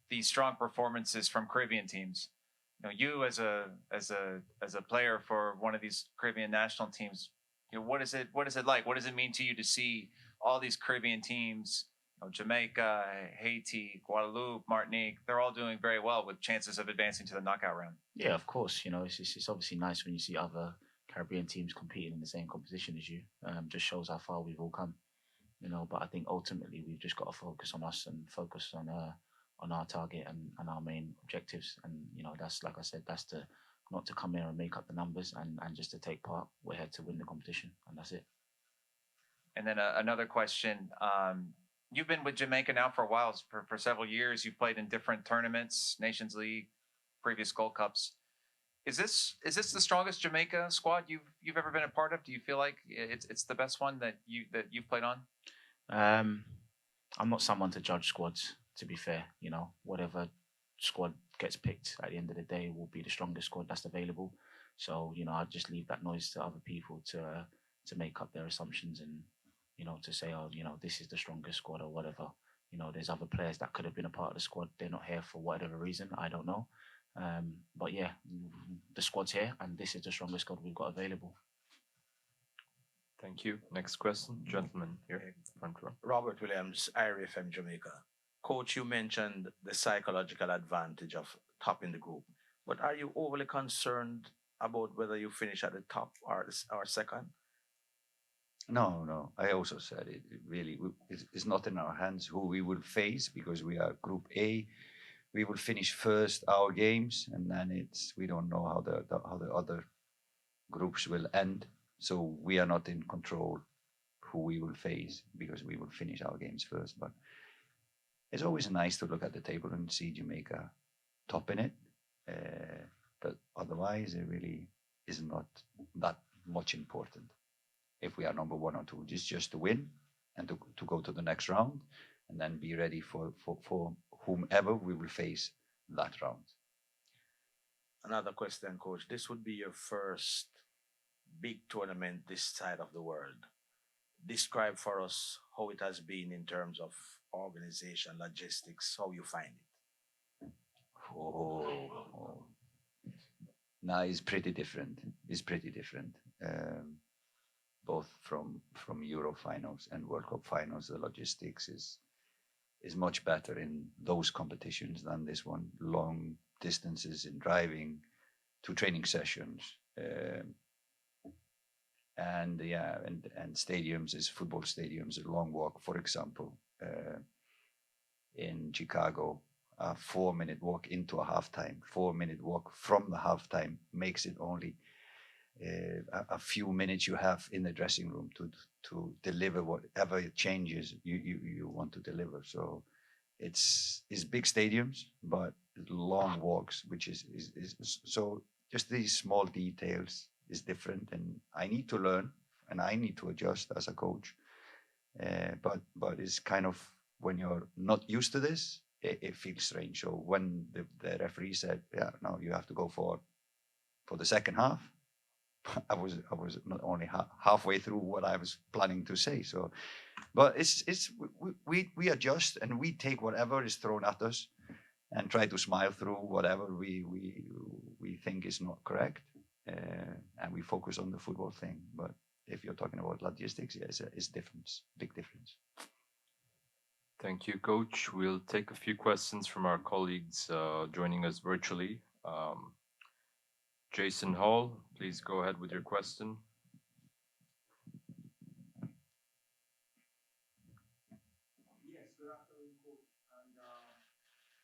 these strong performances from Caribbean teams. You know, you as a player for one of these Caribbean national teams, you know, what is it like? What does it mean to you to see all these Caribbean teams, you know, Jamaica, Haiti, Guadeloupe, Martinique, they're all doing very well with chances of advancing to the knockout round? Yeah, of course. You know, it's obviously nice when you see other Caribbean teams competing in the same competition as you. Just shows how far we've all come. You know, but I think ultimately we've just got to focus on us and focus on our target and our main objectives. And you know, that's like I said, that's to not to come here and make up the numbers and just to take part. We're here to win the competition, and that's it. And then another question. You've been with Jamaica now for a while, for several years. You've played in different tournaments, Nations League, previous Gold Cups. Is this the strongest Jamaica squad you've ever been a part of? Do you feel like it's the best one that you've played on? Um, I'm not someone to judge squads. To be fair, you know, whatever squad gets picked at the end of the day will be the strongest squad that's available. So you know, I just leave that noise to other people to make up their assumptions and you know to say, oh, you know, this is the strongest squad or whatever. You know, there's other players that could have been a part of the squad. They're not here for whatever reason. I don't know. But yeah, the squad's here, and this is the strongest squad we've got available. Thank you. Next question, gentleman here, front row. Robert Williams, IRFM Jamaica. Coach, you mentioned the psychological advantage of top in the group, but are you overly concerned about whether you finish at the top or second? No, no. I also said it really it's not in our hands who we will face because we are Group A. We will finish first our games, and then we don't know how the other groups will end. So we are not in control who we will face because we will finish our games first. But it's always nice to look at the table and see Jamaica topping it. But otherwise, it really is not that much important. If we are number one or two, just to win and to go to the next round and then be ready for whomever we will face that round. Another question, Coach. This would be your first big tournament this side of the world. Describe for us how it has been in terms of organization, logistics, how you find it. Oh. Now it's pretty different. It's pretty different. Both from Euro finals and World Cup finals, the logistics is much better in those competitions than this one. Long distances in driving, 2 training sessions, and stadiums is football stadiums. A long walk, for example, in Chicago, a 4-minute walk into a halftime, 4-minute walk from the halftime makes it only a few minutes you have in the dressing room to deliver whatever changes you want to deliver. So it's big stadiums, but long walks, which is so just these small details is different, and I need to learn and I need to adjust as a coach. But it's kind of when you're not used to this, it feels strange. So when the referee said, "Yeah, no, you have to go for the second half," I was not only halfway through what I was planning to say. So, but we adjust and we take whatever is thrown at us and try to smile through whatever we think is not correct, and we focus on the football thing. But if you're talking about logistics, yeah, it's difference, big difference. Thank you, Coach. We'll take a few questions from our colleagues joining us virtually. Jason Hall, please go ahead with your question. Yes, good afternoon, Coach. And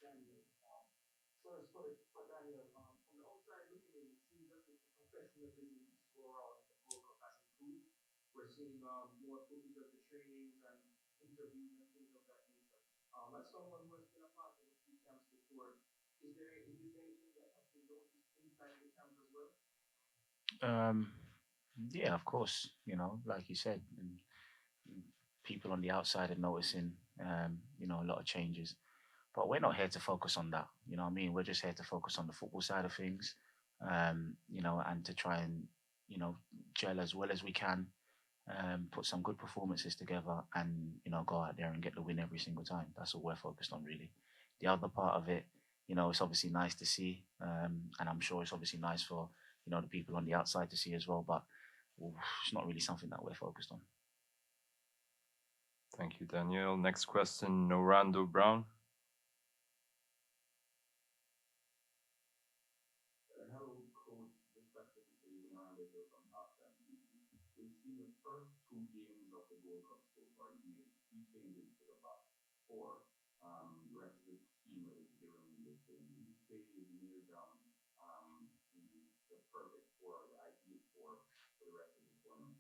Daniel. First, for Daniel, from the outside looking in, it seems as if the professionalism you score out in the Gold Cup has improved. We're seeing more footage of the trainings and interviews and things of that nature. As someone who has been a part of a few camps before, is this anything that has been noticed inside the camp as well? Yeah, of course. You know, like you said, people on the outside are noticing, you know, a lot of changes. But we're not here to focus on that. You know what I mean? We're just here to focus on the football side of things, you know, and to try and, you know, gel as well as we can, put some good performances together and, you know, go out there and get the win every single time. That's all we're focused on, really. the other part of it, you know, it's obviously nice to see, and I'm sure it's obviously nice for, you know, the people on the outside to see as well. But it's not really something that we're focused on. Thank you, Daniel. Next question, Norando Brown. Hello, coach. This question is for you, Miranda, here from Halftime TV. We've seen the first two games of the Gold Cup so far. You made three changes to the back four. The rest of the team they remain the same. Do you say you've nailed down the perfect four, the ideal four for the rest of the tournament?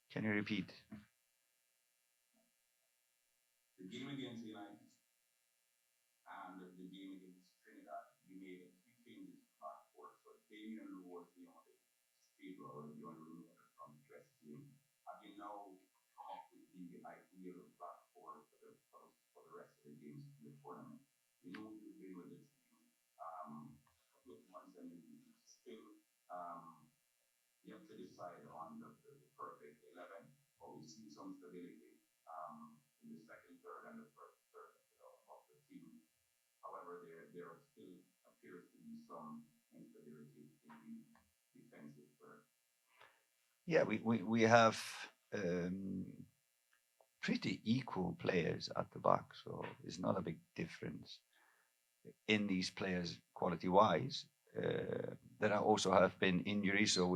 Can you repeat? The game against United and the game against Trinidad, you made a few changes to the back four. So Damien Lou was the only stable or the only remover from the dressing team. Have you now come up with the ideal back four for the rest of the games in the tournament? You know you've been with the team a couple of months and you still you have to decide on the perfect 11, but we've seen some stability in the second, third, and the first third of the team. However, there still appears to be some instability in the defensive third. Yeah, we have pretty equal players at the back, so it's not a big difference in these players quality wise. There also have been injuries, so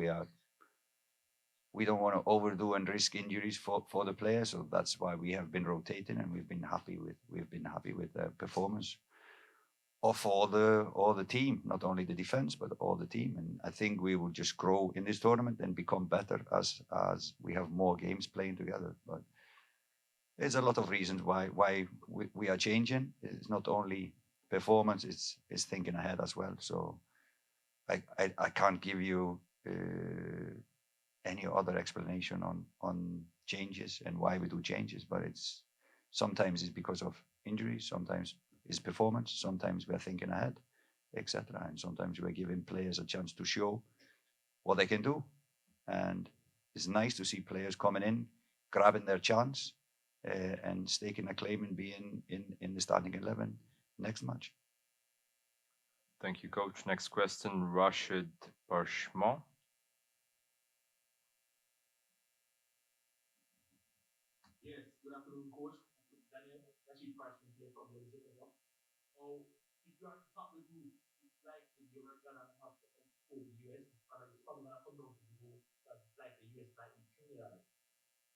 we don't want to overdo and risk injuries for the players, so that's why we have been rotating, and we've been happy with the performance of all the team, not only the defense but all the team. And I think we will just grow in this tournament and become better as we have more games playing together. But there's a lot of reasons why we are changing. It's not only performance; it's thinking ahead as well. So I can't give you any other explanation on changes and why we do changes, but sometimes it's because of injuries, sometimes it's performance, sometimes we're thinking ahead, etc. And sometimes we're giving players a chance to show what they can do. And it's nice to see players coming in, grabbing their chance, and staking a claim and being in the starting 11 next match. Thank you, Coach. Next question, Rashid Parshman. Yes, good afternoon, coach. Daniel, Rashid Parchment here from Jamaica. So, if you are to top the group, it's likely you're gonna have to over the US, and it's probably gonna come down to the group that's like the US might be Trinidad.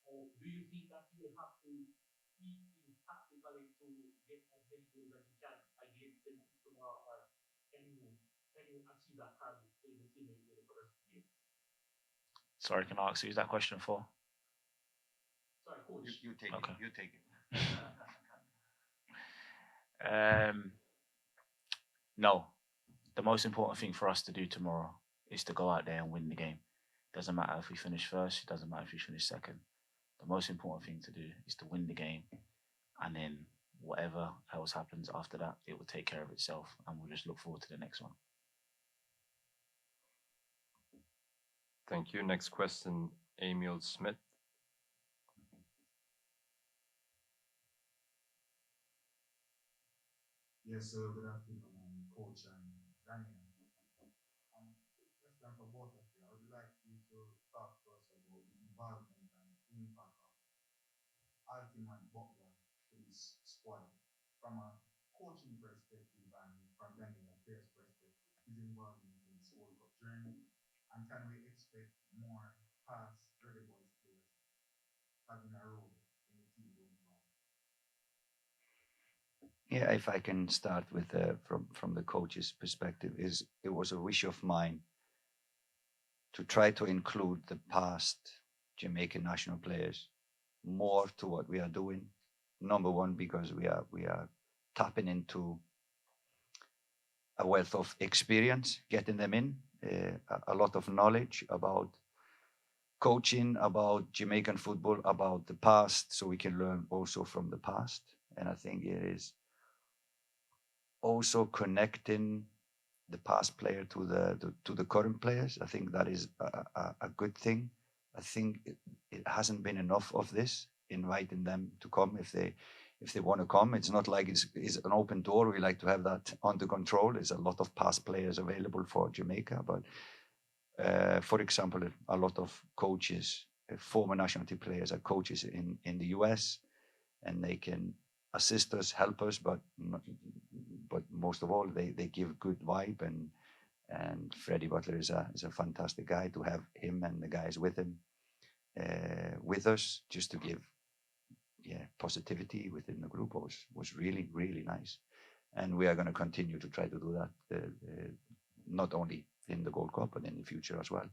Or do you think that you will have to tweak things tactically to get as many goals as you can against them tomorrow, or can you achieve that target in the same way you did for the rest of the games? Sorry, can I ask who's that question for? Sorry, coach. You take Okay. it. You take it. No, the most important thing for us to do tomorrow is to go out there and win the game. Doesn't matter if we finish first, it doesn't matter if we finish second. The most important thing to do is to win the game, and then whatever else happens after that, it will take care of itself, and we'll just look forward to the next one. Thank you. Next question, Emil Smith. Yes, good afternoon, Coach and Daniel. Question for both of you. I would like you to talk to us about the involvement and impact of Ultimate Butler to this squad from a coaching perspective and from Daniel a player's perspective. His involvement in this World Cup journey, and can we expect more past Ready Boys players having a role in the team going forward? Yeah, if I can start with from the coach's perspective, it was a wish of mine to try to include the past Jamaican national players more to what we are doing. Number one, because we are tapping into a wealth of experience, getting them in, a lot of knowledge about coaching, about Jamaican football, about the past, so we can learn also from the past. And I think it is also connecting the past player to the current players. I think that is a good thing. I think it hasn't been enough of this, inviting them to come if they want to come. It's not like it's an open door. We like to have that under control. There's a lot of past players available for Jamaica, but for example, a lot of coaches, former national team players, are coaches in the US, and they can assist us, help us, but most of all, they give good vibe. And Freddie Butler is a fantastic guy. To have him and the guys with him with us, just to give positivity within the group, was really, really nice. And we are going to continue to try to do that, not only in the Gold Cup, but in the future as well.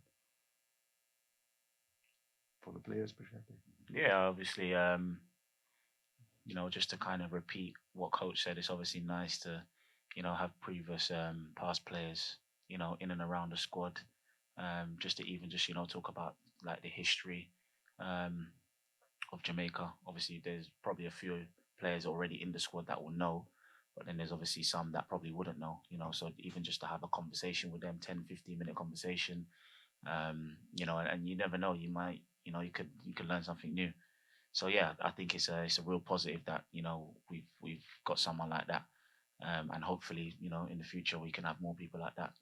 For the players' perspective. Yeah, obviously, just to kind of repeat what Coach said, it's obviously nice to, have previous past players, in and around the squad, just to even just, talk about like the history of Jamaica. Obviously, there's probably a few players already in the squad that will know, but then there's obviously some that probably wouldn't know, so even just to have a conversation with them, 10-15 minute conversation, and you never know, you might, you could learn something new. So yeah, I think it's a real positive that, we've got someone like that, and hopefully, in the future we can have more people like that,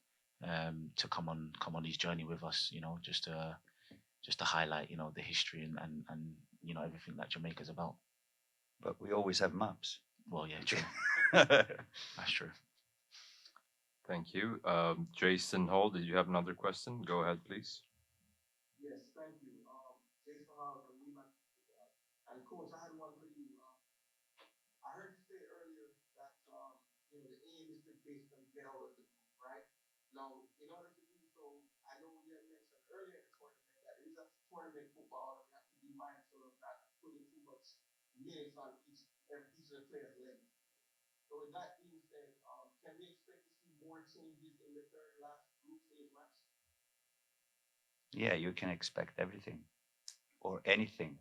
to come on this journey with us, just to highlight, the history and everything that Jamaica's about. But we always have maps. Well, yeah, true. That's true. Thank you. Jason Hall, did you have another question? Go ahead, please. Yes, thank you. Jason Hall from Lima. And coach, I had one for you. I heard you say earlier that the aim is to basically get out of the group, right? Now, in order to do so, I know you had mentioned earlier in the tournament that it is a tournament football, and we have to be mindful of not putting too much minutes on each of the players' legs. So with that being said, can we expect to see more changes in the third last group stage match? Yeah, you can expect everything or anything,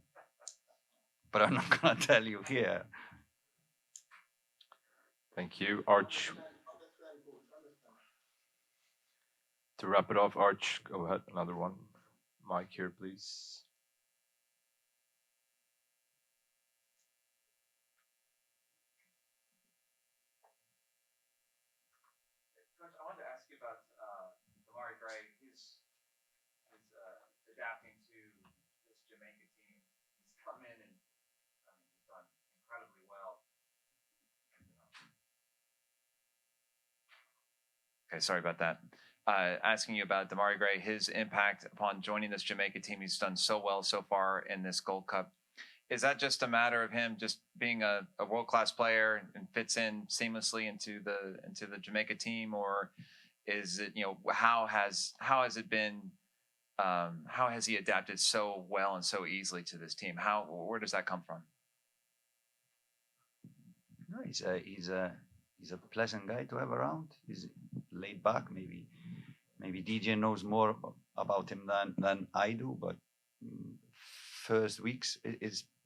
but I'm not going to tell you here. Thank you. Arch. To wrap it off, Arch, go ahead. Another one. Mike here, please. Coach, I wanted to ask you about Damari Gray. His adapting to this Jamaica team. He's come in and he's done incredibly well. Okay, sorry about that. Asking you about Damari Gray, his impact upon joining this Jamaica team. He's done so well so far in this Gold Cup. Is that just a matter of him just being a world-class player and fits in seamlessly into the Jamaica team, or is it, how has it been? How has he adapted so well and so easily to this team? Where does that come from? No, he's a pleasant guy to have around. He's laid back. Maybe DJ knows more about him than I do, but first weeks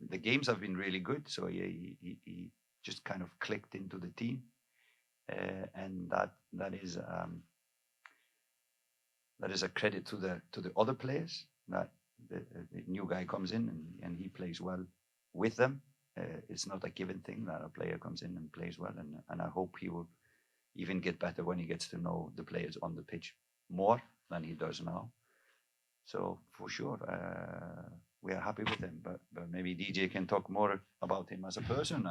the games have been really good. So he just kind of clicked into the team, and that is a credit to the other players, that the new guy comes in and he plays well with them. It's not a given thing that a player comes in and plays well, and I hope he will even get better when he gets to know the players on the pitch more than he does now. So for sure, we are happy with him, but maybe DJ can talk more about him as a person.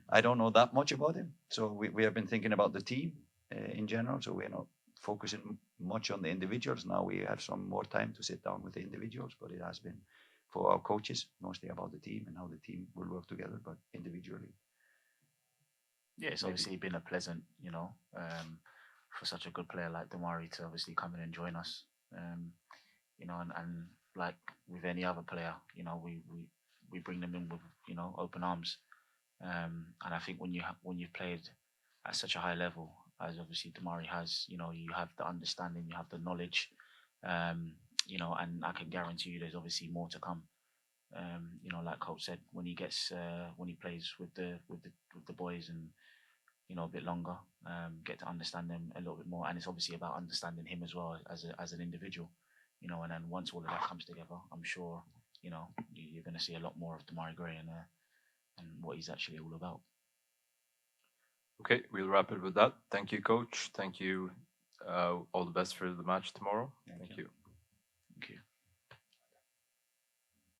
I don't know that much about him, so we have been thinking about the team in general, so we're not focusing much on the individuals. Now we have some more time to sit down with the individuals, but it has been for our coaches mostly about the team and how the team will work together, but individually. Yeah, it's obviously been a pleasant, for such a good player like Damari to obviously come in and join us. And like with any other player, we bring them in with, open arms. And I think when you've played at such a high level as obviously Damari has, you have the understanding, you have the knowledge, and I can guarantee you there's obviously more to come. Like Coach said, when he plays with the boys and a bit longer, get to understand them a little bit more, and it's obviously about understanding him as well as an individual, and then once all of that comes together, I'm sure you're going to see a lot more of Damari Gray, and and what he's actually all about. Okay, we'll wrap it with that. Thank you, coach. Thank you. All the best for the match tomorrow. Thank you.